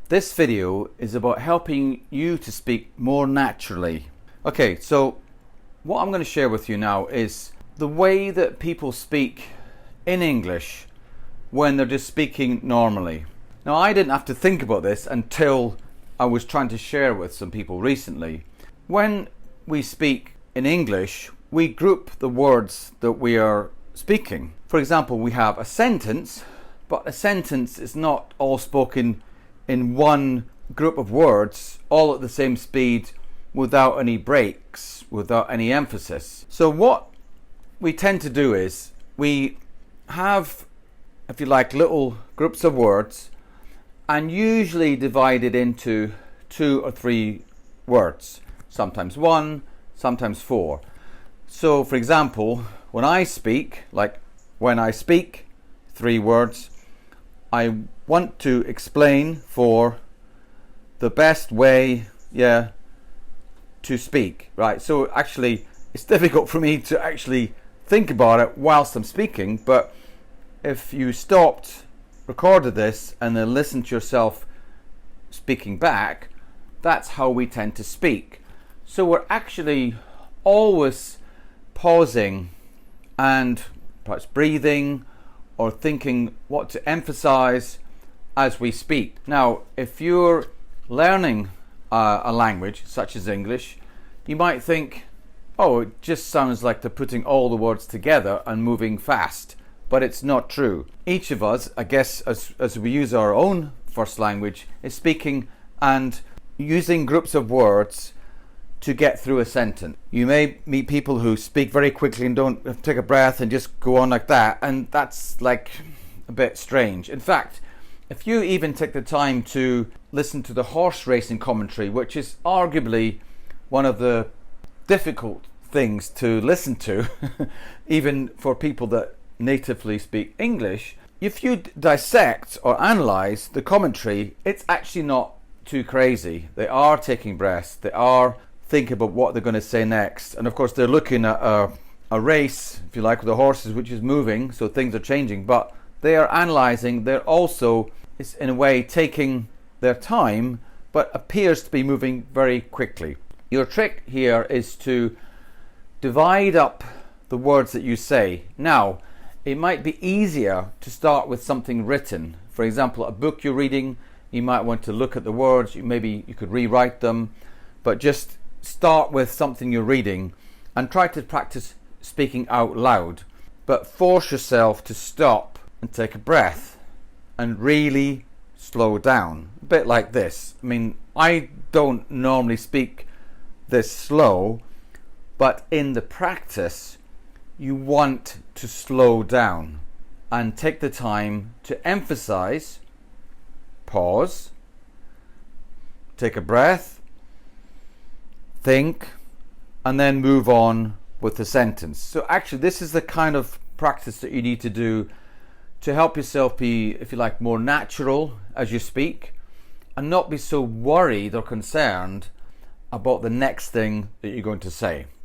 This video is about helping you to speak more naturally. Okay, so what I'm going to share with you now is the way that people speak in English when they're just speaking normally. Now, I didn't have to think about this until I was trying to share with some people recently. When we speak in English, we group the words that we are speaking. For example, we have a sentence, but a sentence is not all spoken in one group of words, all at the same speed, without any breaks, without any emphasis. So what we tend to do is we have, if you like, little groups of words, and usually divided into 2 or 3 words, sometimes 1, sometimes 4. So for example, when I speak, 3 words, I want to explain for the best way, to speak, right? So actually, it's difficult for me to actually think about it whilst I'm speaking, but if you stopped, recorded this, and then listened to yourself speaking back, that's how we tend to speak. So we're actually always pausing and perhaps breathing or thinking what to emphasize as we speak. Now, if you're learning a language such as English, you might think, oh, it just sounds like they're putting all the words together and moving fast. But it's not true. Each of us, I guess, as we use our own first language, is speaking and using groups of words to get through a sentence. You may meet people who speak very quickly and don't take a breath and just go on like that, and that's like a bit strange. In fact, if you even take the time to listen to the horse racing commentary, which is arguably one of the difficult things to listen to, even for people that natively speak English, if you dissect or analyze the commentary, it's actually not too crazy. They are taking breaths, they are thinking about what they're going to say next, and of course they're looking at a race, if you like, with the horses, which is moving, so things are changing, but they are analyzing. They're also, it's in a way, taking their time, but appears to be moving very quickly. Your trick here is to divide up the words that you say. Now, it might be easier to start with something written. For example, a book you're reading, you might want to look at the words, maybe you could rewrite them, but just start with something you're reading and try to practice speaking out loud. But force yourself to stop and take a breath and really slow down. A bit like this. I mean, I don't normally speak this slow, but in the practice, you want to slow down and take the time to emphasize, pause, take a breath, think, and then move on with the sentence. So actually, this is the kind of practice that you need to do to help yourself be, if you like, more natural as you speak and not be so worried or concerned about the next thing that you're going to say.